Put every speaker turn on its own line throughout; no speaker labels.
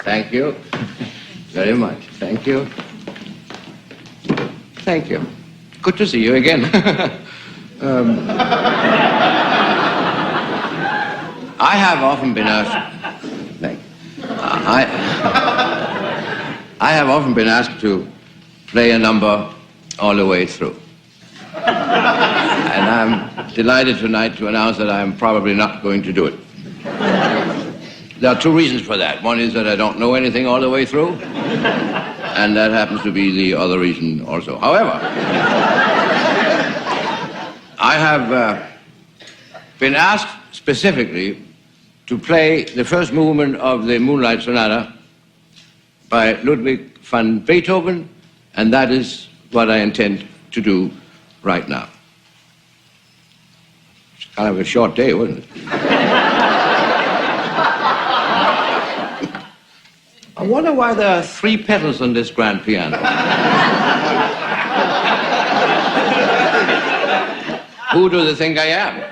Thank you very much. Thank you. Thank you. Good to see you again. I have often been asked. I have often been asked to play a number all the way through. And I'm delighted tonight to announce that I'm probably not going to do it. There are two reasons for that. One is that I don't know anything all the way through, and that happens to be the other reason also. However, I have been asked specifically to play the first movement of the Moonlight Sonata by Ludwig van Beethoven, and that is what I intend to do right now. It's kind of a short day, wasn't it? I wonder why there are 3 pedals on this grand piano. Who do they think I am?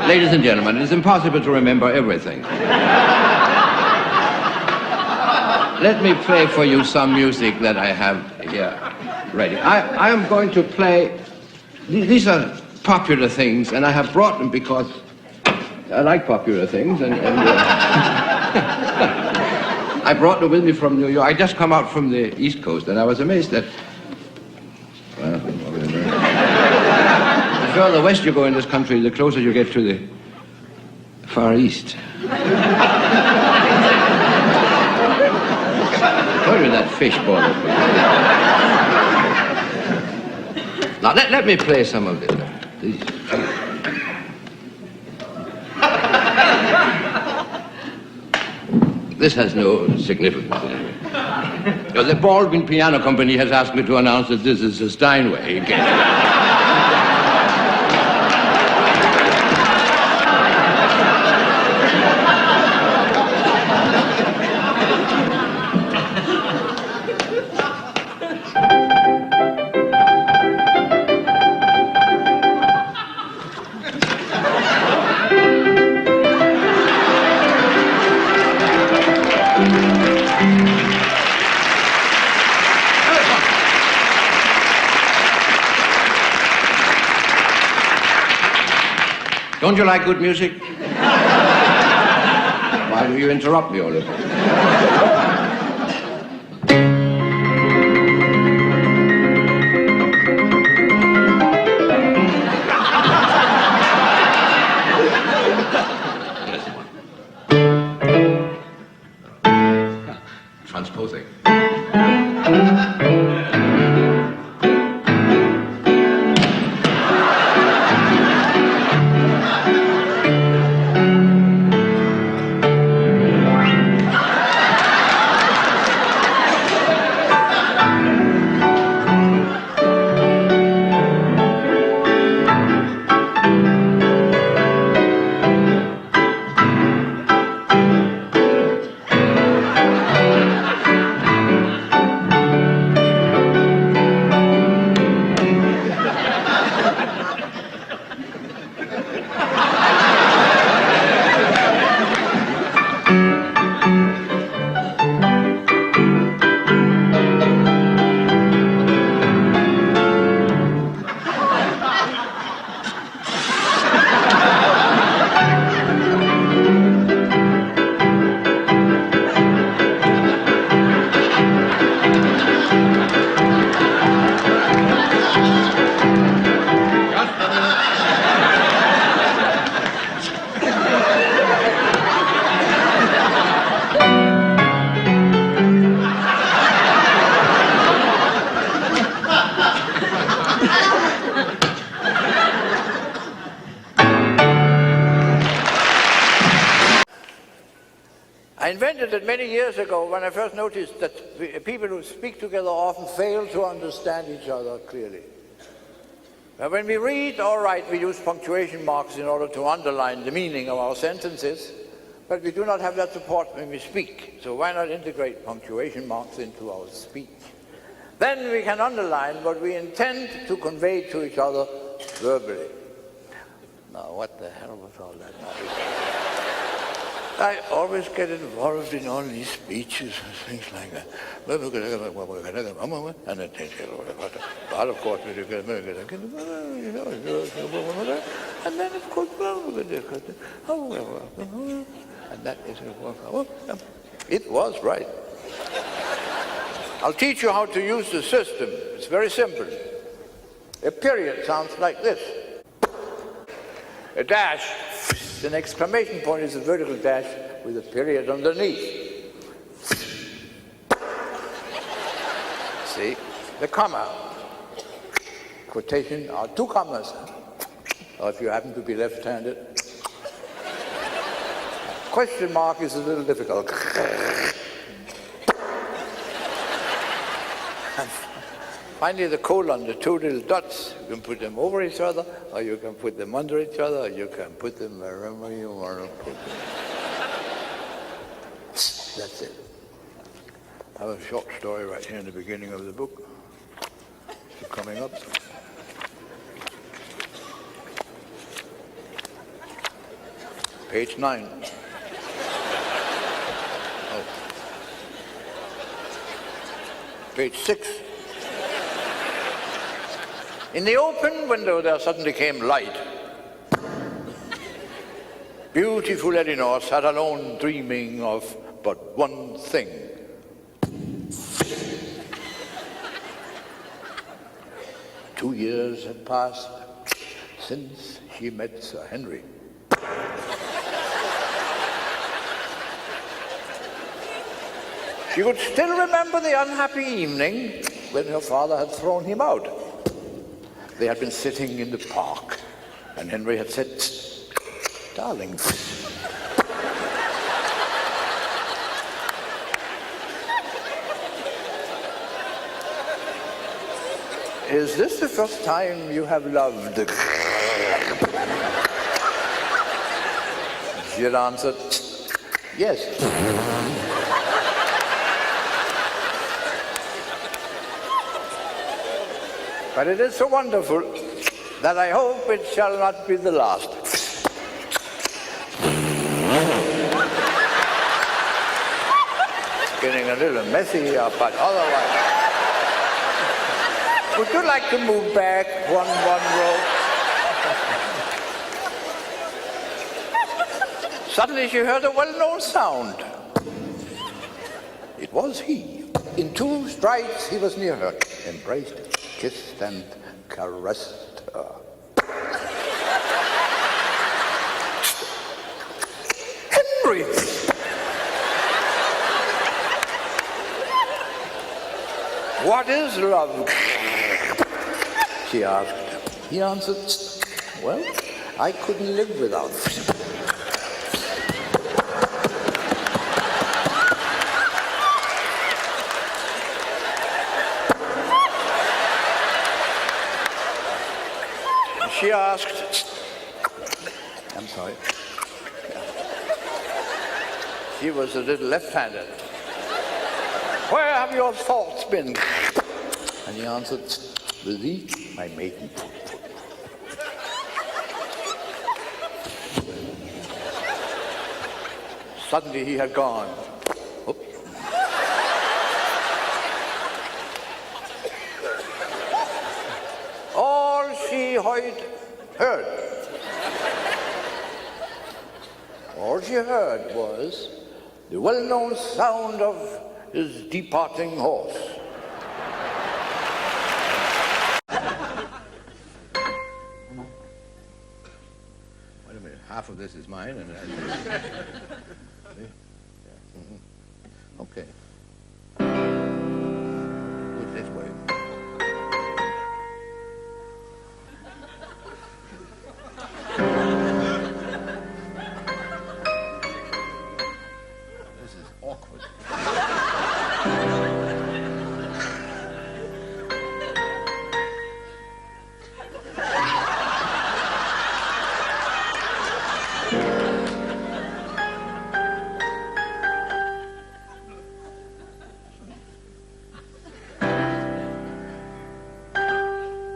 Ladies and gentlemen, it is impossible to remember everything. Let me play for you some music that I have here ready. I am going to play, these are popular things, and I have brought them because I like popular things, and I brought them with me from New York. I just come out from the East Coast, and I was amazed that, well, the further west you go in this country, the closer you get to the Far East. Where did that fish ball? Now, let me play some of this. This has no significance. The Baldwin Piano Company has asked me to announce that this is a Steinway again. Don't you like good music? Why do you interrupt me all the time? Transposing.
I invented it many years ago when I first noticed that people who speak together often fail to understand each other clearly. Now, when we read or write, we use punctuation marks in order to underline the meaning of our sentences, but we do not have that support when we speak. So why not integrate punctuation marks into our speech? Then we can underline what we intend to convey to each other verbally. Now, what the hell was all that? I always get involved in all these speeches and things like that. And then but of course, and then of course, and that is it was right. I'll teach you how to use the system. It's very simple. A period sounds like this. A dash. An exclamation point is a vertical dash with a period underneath. See? The comma. Quotation are two commas. Or if you happen to be left-handed. Question mark is a little difficult. Finally, the colon, the two little dots, you can put them over each other, or you can put them under each other, or you can put them wherever you want to put them. That's it. I have a short story right here in the beginning of the book. It's coming up. Page 9. Oh. Page 6. In the open window there suddenly came light. Beautiful Elinor sat alone dreaming of but one thing. 2 years had passed since she met Sir Henry. She could still remember the unhappy evening when her father had thrown him out. They had been sitting in the park, and Henry had said, "Darling." Is this the first time you have loved? She had answered, yes. But it is so wonderful that I hope it shall not be the last. It's getting a little messy here, but otherwise. Would you like to move back one row? Suddenly she heard a well-known sound. It was he. In 2 strides he was near her, embraced, kissed and caressed her. Henry! What is love? She asked. He answered, well, I couldn't live without it. She asked, I'm sorry. She was a little left-handed. Where have your thoughts been? And he answered, with thee, my maiden. Suddenly he had gone. Oop. All she heard. All she heard was the well-known sound of his departing horse. Wait a minute, half of this is mine and okay. Put this way. This is awkward.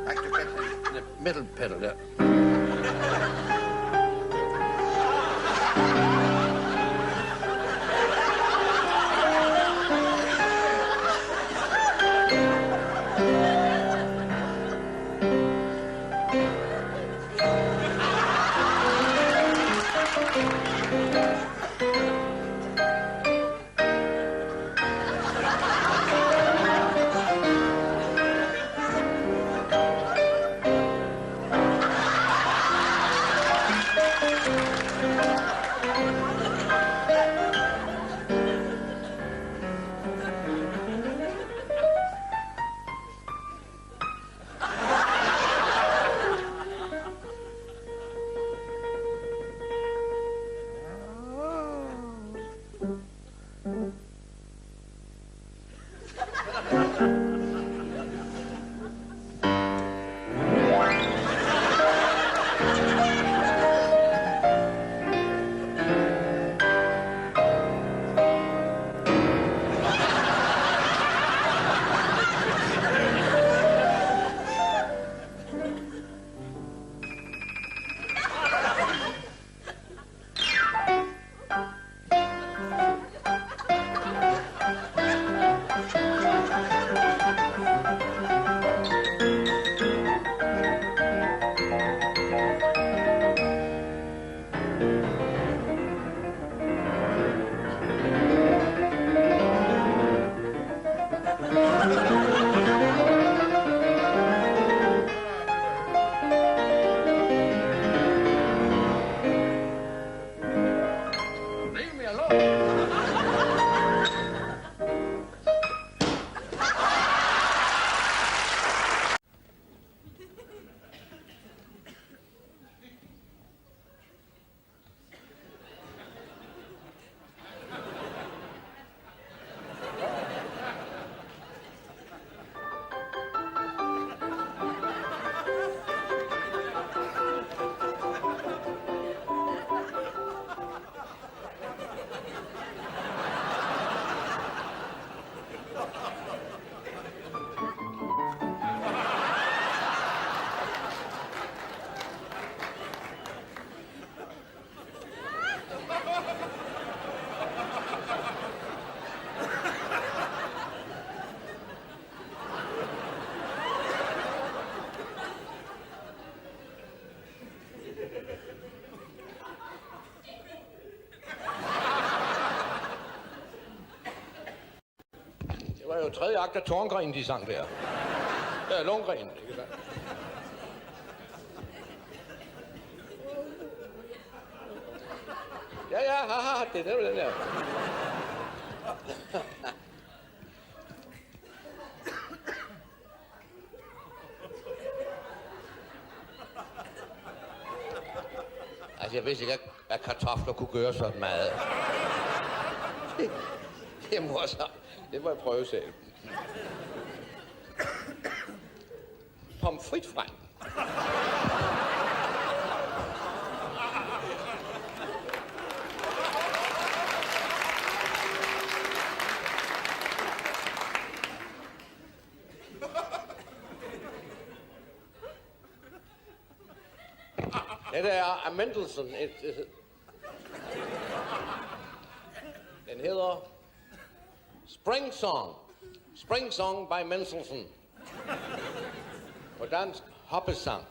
Back to get the middle pedal there.
Det var jo tredje akt af Tårngren, de sang der. Ja, Lundgren, ikke sant? Ja, haha, det er den der. Altså, jeg vidste ikke, at kartofler kunne gøre sådan meget. Det er morsomt. Det må jeg prøve selv. Pomfrit frem. Det er af Mendelssohn. Den hedder Spring Song. Spring Song by Mendelssohn. På dansk hoppesang.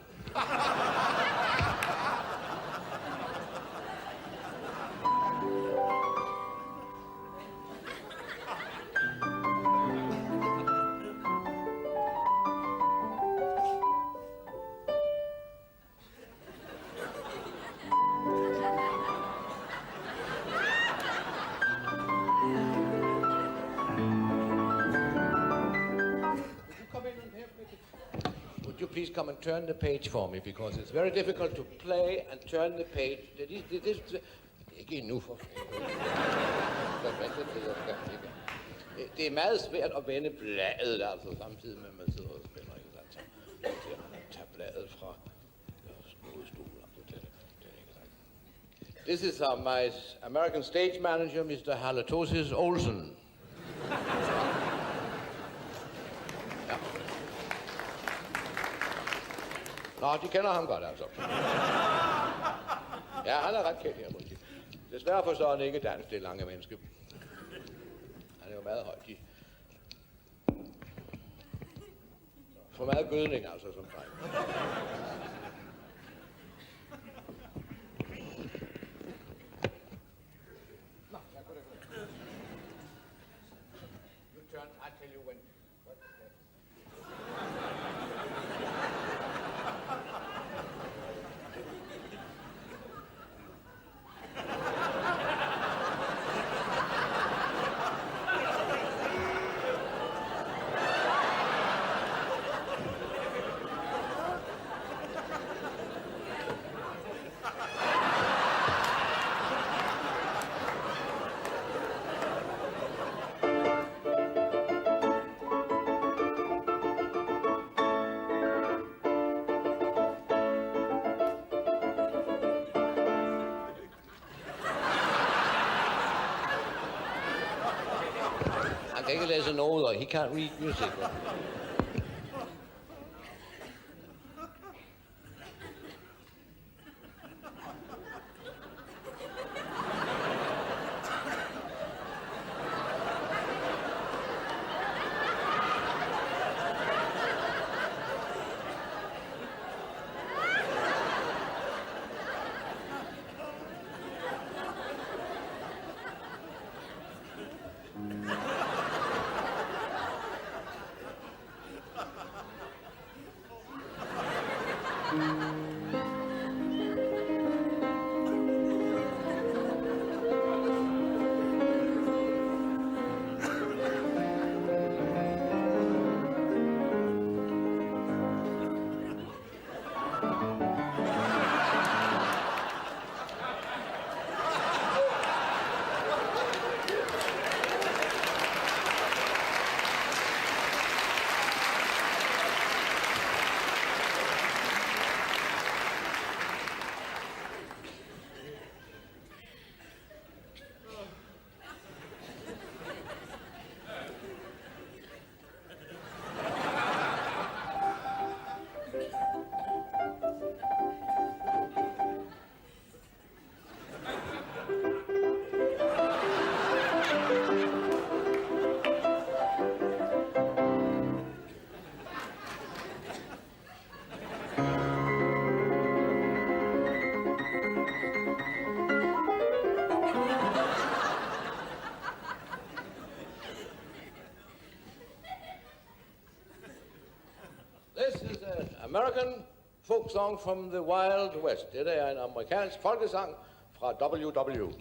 Would you please come and turn the page for me, because it's very difficult to play and turn the page. Ikke endnu for
Det er meget svært at vende bladet, altså samtidig med, at man sidder og spiller. Ikke? Altså, tage bladet fra stolen. Altså, This is my American stage manager, Mr. Halitosis Olsen. Ja. Nå, de kender ham godt, altså. Ja, han er ret kendt her, måske. Desværre forstår han ikke dansk, det lange menneske. Han er jo meget høj. For meget gødning, altså, som dreng. Nå, jeg kunne da gå. You turn, I'll tell you when. I can læse noter. He can't read music. American folk song from the Wild West. Det er en amerikansk folkesang fra WW.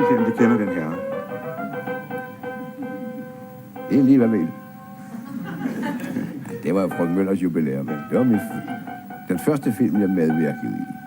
Se om de kender den her.
Det er lige hvad med. Det var frøken Møllers jubilæum. Det var den første film, jeg medvirkede i.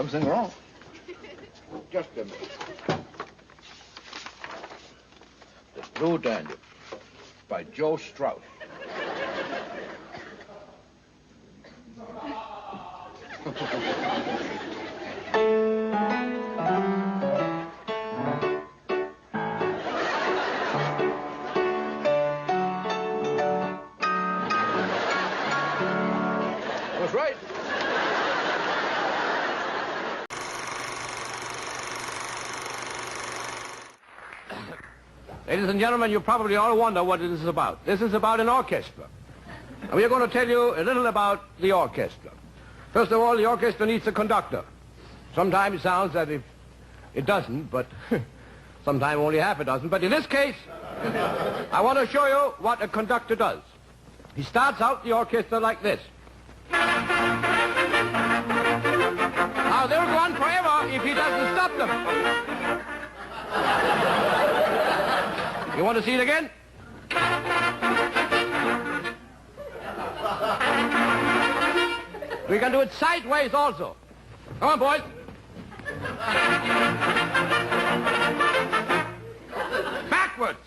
something wrong.
Just a minute. The Blue Dandy by Joe Strauss. Was right.
Ladies and gentlemen, you probably all wonder what this is about. This is about an orchestra. And we are going to tell you a little about the orchestra. First of all, the orchestra needs a conductor. Sometimes it sounds as if it doesn't, but sometimes only half a dozen. But in this case, I want to show you what a conductor does. He starts out the orchestra like this. Now, they'll go on forever if he doesn't stop them. You want to see it again? We can do it sideways also. Come on, boys. Backwards.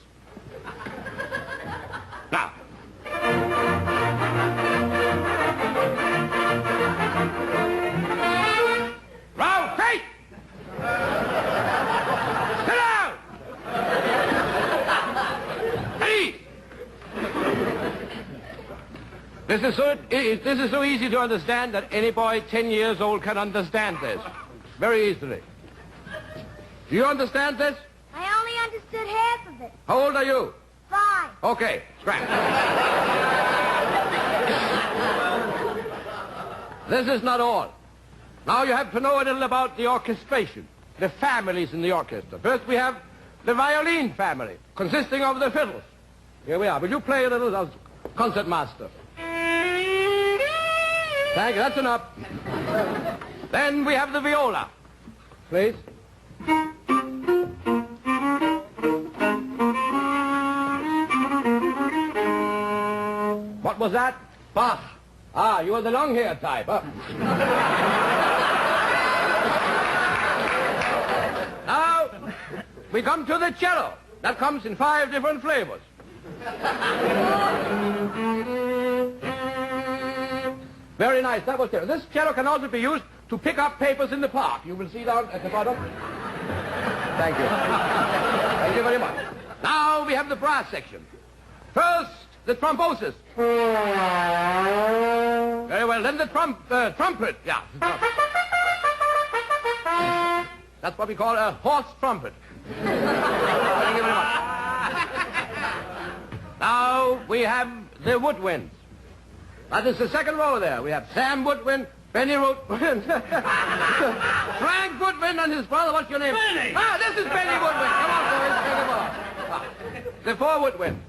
Now. Rotate! Sit down! Hey! This is so easy to understand that any boy 10 years old can understand this. Very easily. Do you understand this?
I only understood half of it.
How old are you?
5.
Okay, scratch. This is not all. Now you have to know a little about the orchestration, the families in the orchestra. First we have the violin family, consisting of the fiddles. Here we are. Will you play a little as concertmaster? Thank you, that's enough. Then we have the viola. Please. What was that? Bach. Ah, you are the long hair type, huh? Now, we come to the cello. That comes in 5 different flavors. Very nice, that was cello. This cello can also be used to pick up papers in the park. You will see down at the bottom. Thank you. Thank you very much. Now we have the brass section. First, the trombosis. Very well, then the trumpet. Yeah. That's what we call a horse trumpet. Thank you very much. Now we have the woodwinds. That is the second row there. We have Sam Woodwind, Benny Woodwind, Frank Woodwind and his brother. What's your name? Benny. Ah, this is Benny Woodwind. Come on, boys. Take the ball. The 4 woodwinds.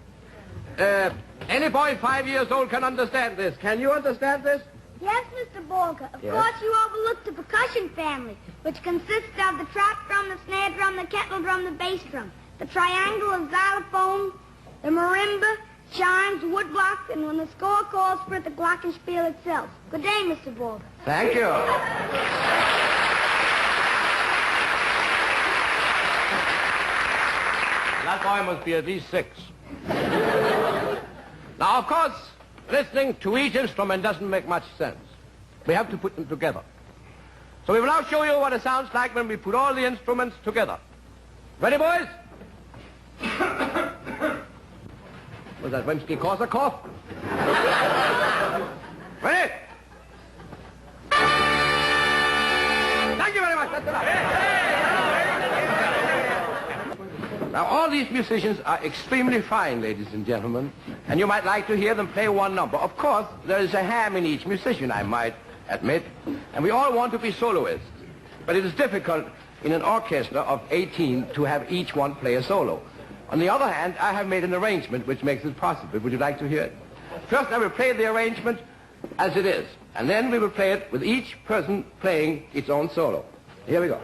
Any boy 5 years old can understand this. Can you understand this?
Yes, Mr. Borge. Of
Yes?
course, you overlooked the percussion family, which consists of the trap drum, the snare drum, the kettle drum, the bass drum, the triangle of xylophone, the marimba, chimes, woodblocks, and when the score calls for it, the glockenspiel itself. Good day, Mr. Borge.
Thank you. That boy must be at least 6. Now, of course, listening to each instrument doesn't make much sense. We have to put them together. So we will now show you what it sounds like when we put all the instruments together. Ready, boys? Was that Rimsky-Korsakoff? Ready? Thank you very much. That's enough. Now, all these musicians are extremely fine, ladies and gentlemen, and you might like to hear them play one number. Of course, there is a ham in each musician, I might admit, and we all want to be soloists. But it is difficult in an orchestra of 18 to have each one play a solo. On the other hand, I have made an arrangement which makes it possible. Would you like to hear it? First, I will play the arrangement as it is, and then we will play it with each person playing its own solo. Here we go.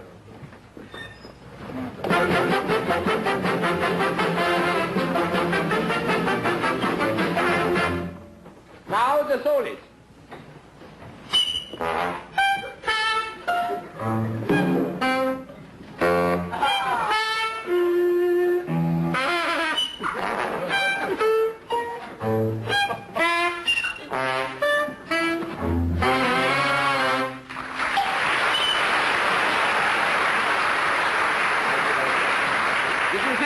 Now the solis.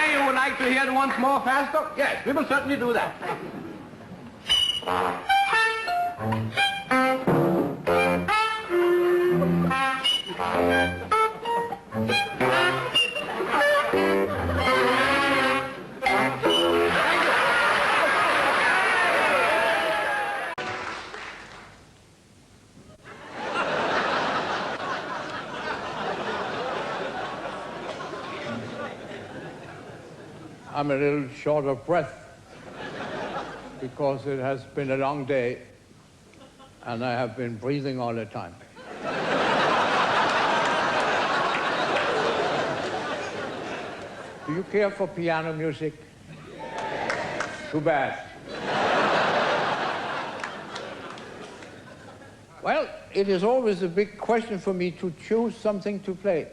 say you would like to hear it once more faster? Yes, we will certainly do that.
I'm a little short of breath because it has been a long day and I have been breathing all the time. Do you care for piano music? Too bad. Well, it is always a big question for me to choose something to play.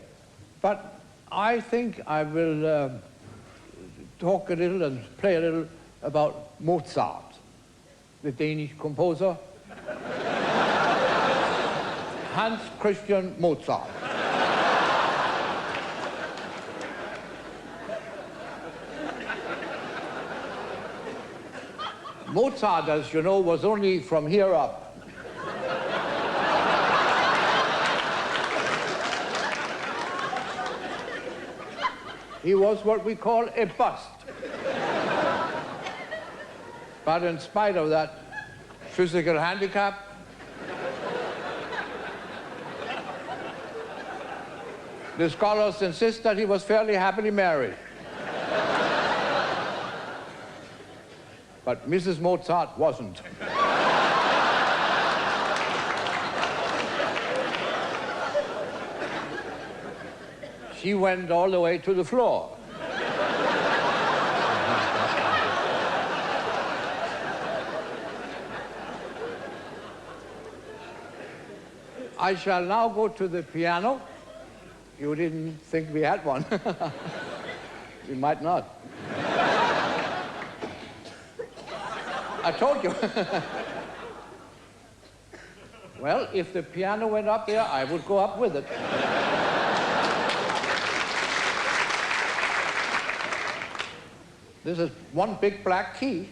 But I think I will talk a little and play a little about Mozart, the Danish composer, Hans Christian Mozart. Mozart, as you know, was only from here up. He was what we call a bust. But in spite of that physical handicap, the scholars insist that he was fairly happily married. But Mrs. Mozart wasn't. She went all the way to the floor. I shall now go to the piano. You didn't think we had one. We might not. I told you. Well, if the piano went up there, I would go up with it. This is one big black key.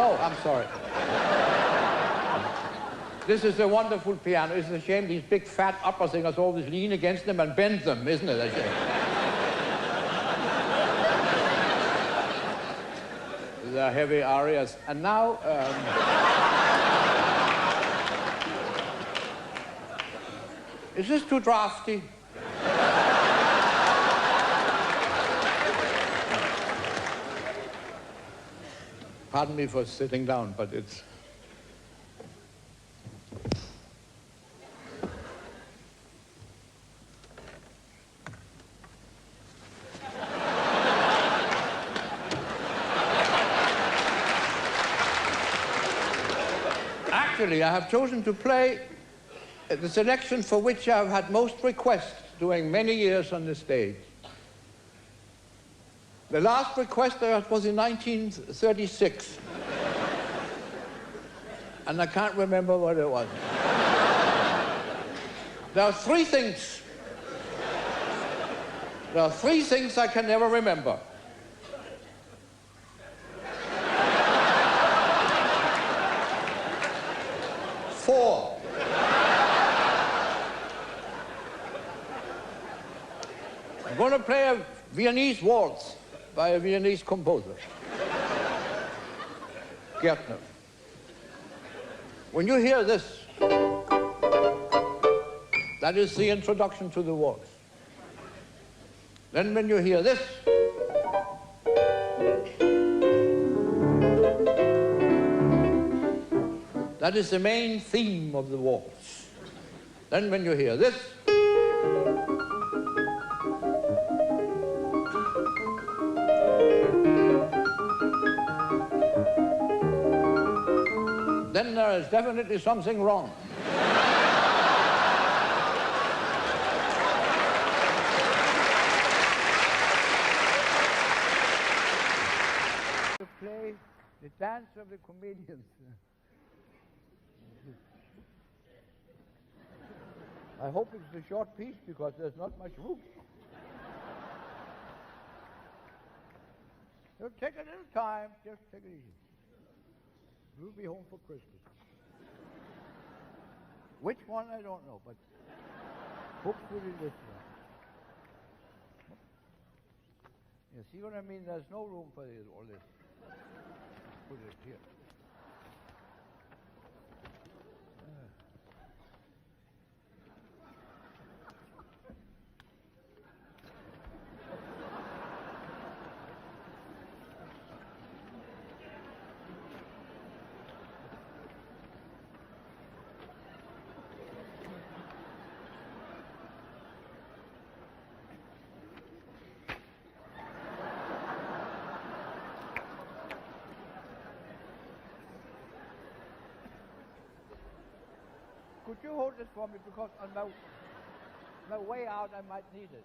Oh, I'm sorry. This is a wonderful piano. It's a shame these big fat opera singers always lean against them and bend them, isn't it? A shame. These are heavy arias. And now, is this too drafty? Pardon me for sitting down, but it's... Actually, I have chosen to play the selection for which I've had most requests during many years on the stage. The last request I had was in 1936. And I can't remember what it was. There are three things. There are three things I can never remember. Four. I'm going to play a Viennese waltz by a Viennese composer, Gärtner. When you hear this, that is the introduction to the waltz. Then when you hear this, that is the main theme of the waltz. Then when you hear this, then there is definitely something wrong. To play the dance of the comedians. I hope it's a short piece because there's not much room. So take a little time, just take it easy. We'll be home for Christmas. Which one, I don't know, but hopefully this one. You see what I mean? There's no room for this, all this. Put it here. Could you hold this for me because on my way out I might need it.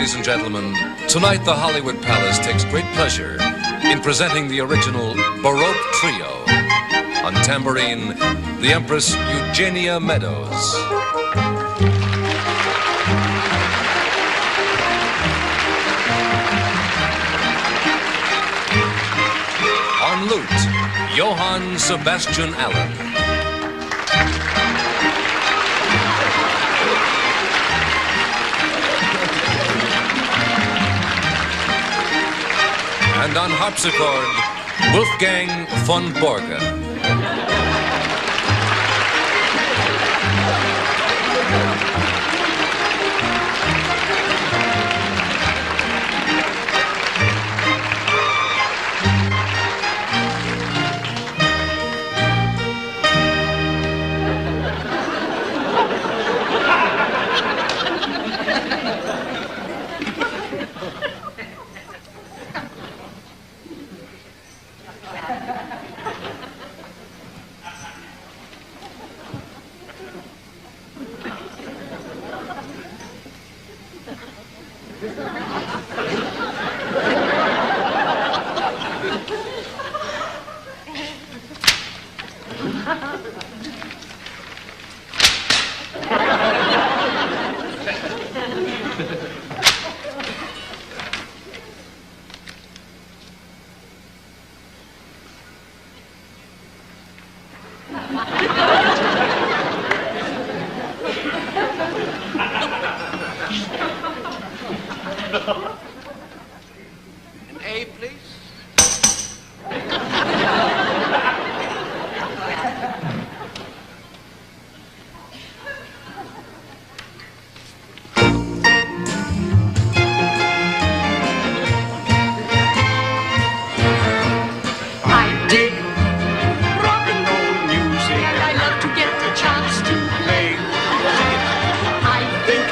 Ladies and gentlemen, tonight the Hollywood Palace takes great pleasure in presenting the original Baroque Trio. On tambourine, the Empress Eugenia Meadows. On lute, Johann Sebastian Allen. And on harpsichord, Wolfgang von Borge.
An A, please.
I dig rock and roll music, and I love to get a chance to play. I think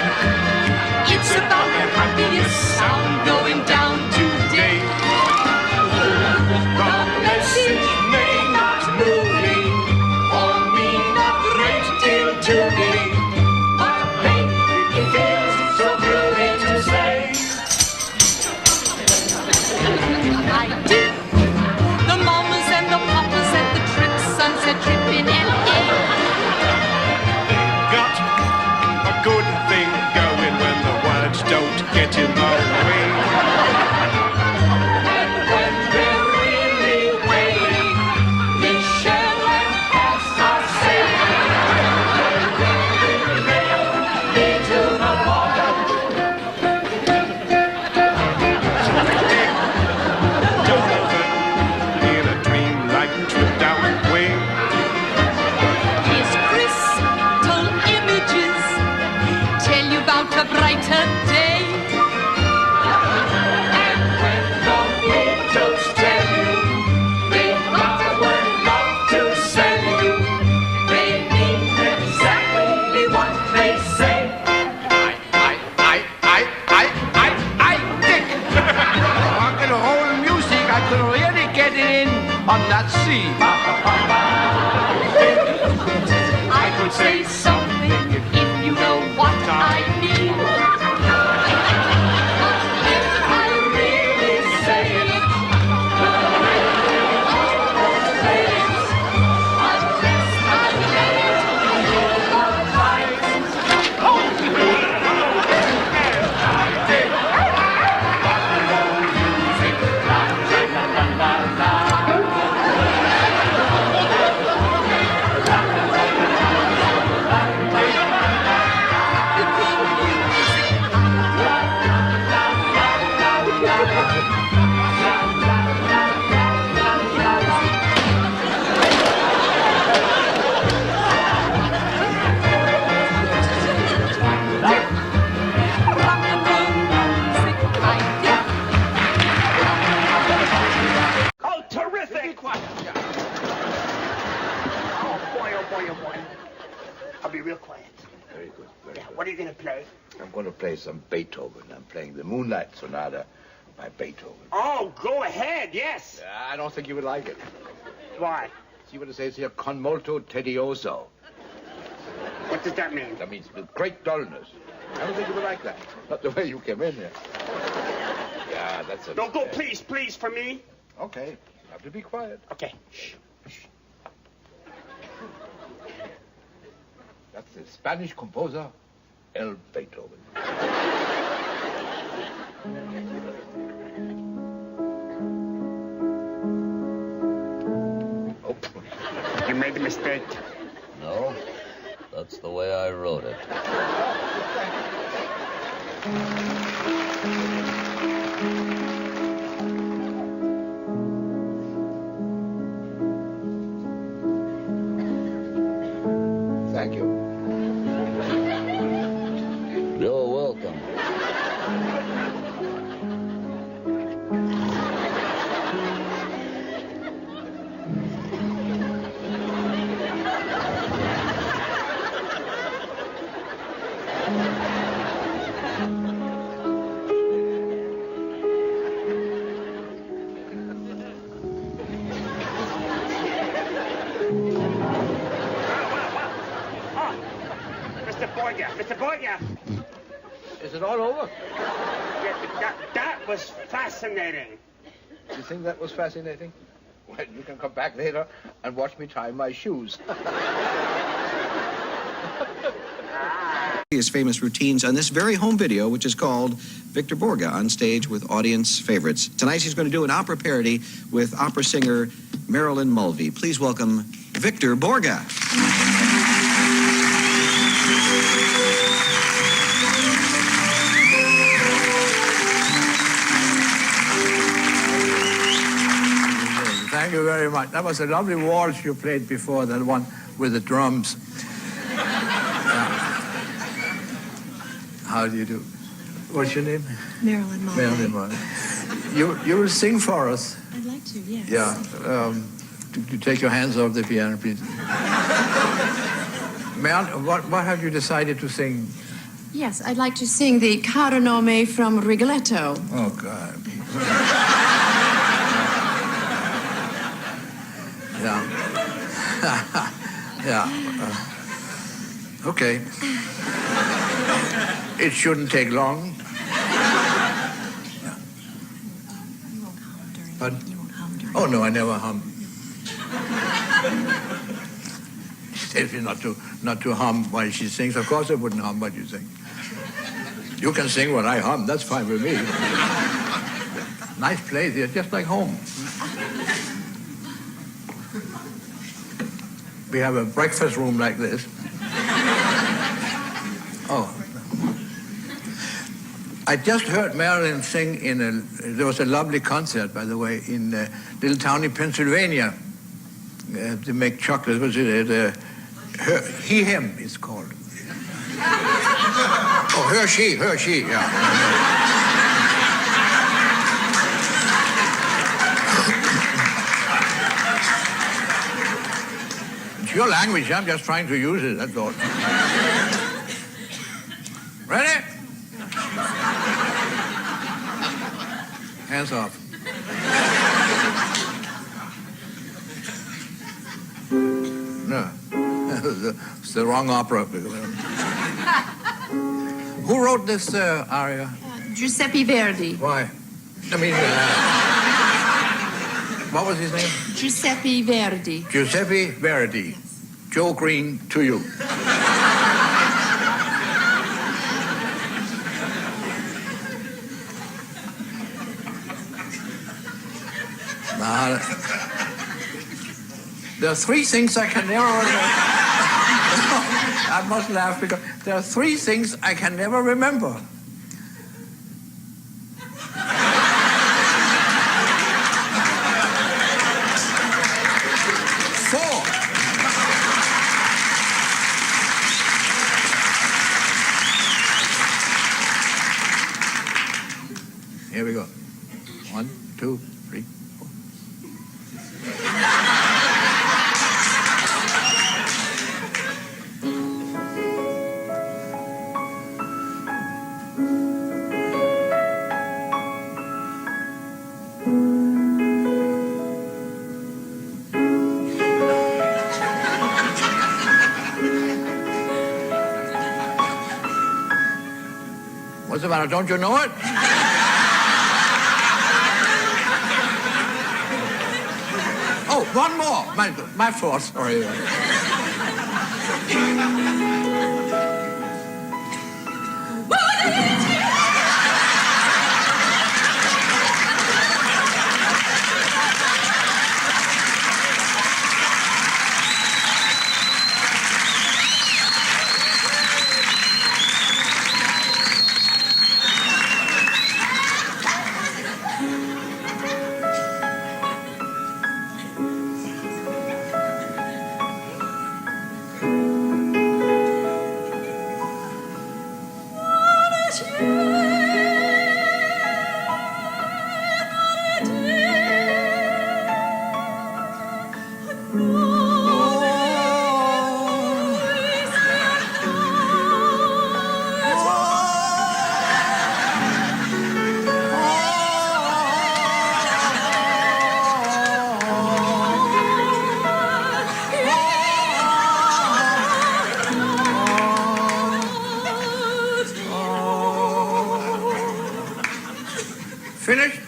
it's about the happiest sound going down today. The message may not move me or mean a great deal to me, but hey, it feels so groovy to say. I dig the mamas and the papas and the trip, sunset trip in L.A.
Got a good thing going when the words don't get in the way.
And when they're really waiting, Michelle and Cass are saying, me to the bottom.
Donovan in a dreamlike trip down way.
His crystal images tell you about a brighter day. And when the Beatles tell you they've got a word of love to sell you, they mean exactly what they say.
I think rock and roll music, I could really get in on that C.
I could say something if you know what I mean. But if I really say it, the radio almost plays. Unless I let it, rock and roll music, I dig.
Oh, terrific!
Oh boy, oh boy. I'll be real quiet.
Very good. Very
Yeah,
good.
what are you gonna play?
I'm going to play some Beethoven. I'm playing the Moonlight Sonata by Beethoven.
Oh, go ahead, yes.
I don't think you would like it.
Why?
See what it says here? Con molto tedioso.
What does that mean?
That means with great dullness. I don't think you would like that. Not the way you came in here. Yeah, that's it.
Don't go, please, for me.
Okay. You have to be quiet.
Okay. Shh.
That's the Spanish composer, El Beethoven. Oh.
You made a mistake.
No, that's the way I wrote it.
Thank you.
You're welcome.
Mr. Borge.
Is it all over?
Yeah, that was fascinating.
You think that was fascinating? Well, you can come back later and watch me tie my shoes.
His famous routines on this very home video, which is called Victor Borge on stage with audience favorites. Tonight he's going to do an opera parody with opera singer Marilyn Mulvey. Please welcome Victor Borge.
Thank you very much. That was a lovely waltz you played before, that one with the drums. How do you do? What's your name?
Marilyn Mulvey.
Marilyn Mulvey. You will sing for us.
I'd like to, yes.
Yeah. You take your hands off the piano, please. Marilyn, what have you decided to sing?
Yes, I'd like to sing the Caro Nome from Rigoletto.
Oh, God. Yeah. Yeah. Okay. It shouldn't take long. Yeah.
You won't hum during.
Pardon?
You won't hum during.
Oh no, I never hum. She tells me not to hum while she sings. Of course I wouldn't hum what you sing. You can sing what I hum. That's fine with me. Nice place here, just like home. We have a breakfast room like this. Oh. I just heard Marilyn sing there was a lovely concert, by the way, in a little town in Pennsylvania. They make chocolate. Was it? He, him, it's called. Oh, her, she, yeah. It's your language, I'm just trying to use it, that's all. Ready? Hands off. No, it's the wrong opera. Who wrote this aria?
Giuseppe Verdi.
Why? I mean, what was his name?
Giuseppe Verdi.
Giuseppe Verdi.
Yes.
Joe Green to you. There are three things I can never remember. I must laugh because there are three things I can never remember. Four. Here we go. 1, 2, 3, 4. matter? Don't you know it? Oh, one more. My fault, sorry. Finished?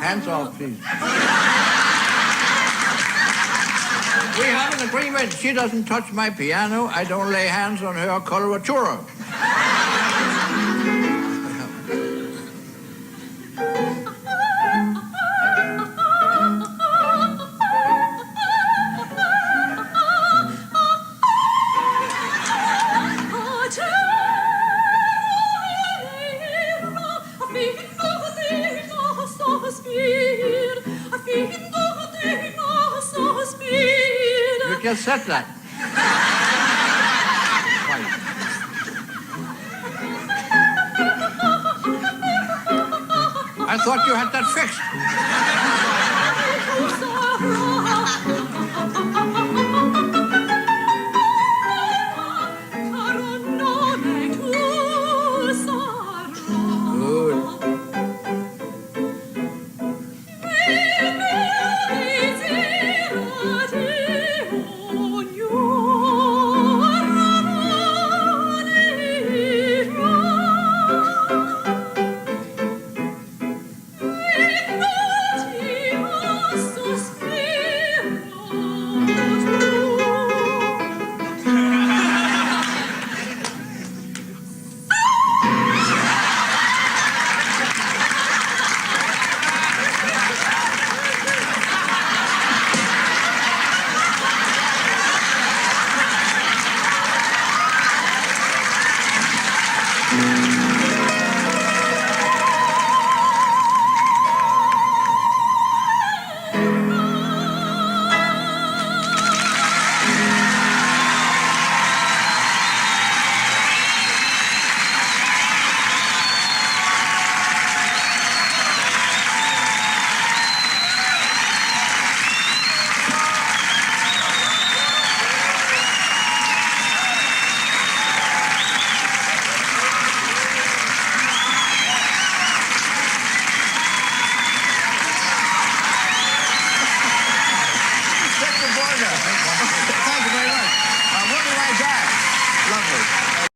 Hands off, please. We have an agreement. She doesn't touch my piano. I don't lay hands on her coloratura. You just said that. I thought you had that fixed.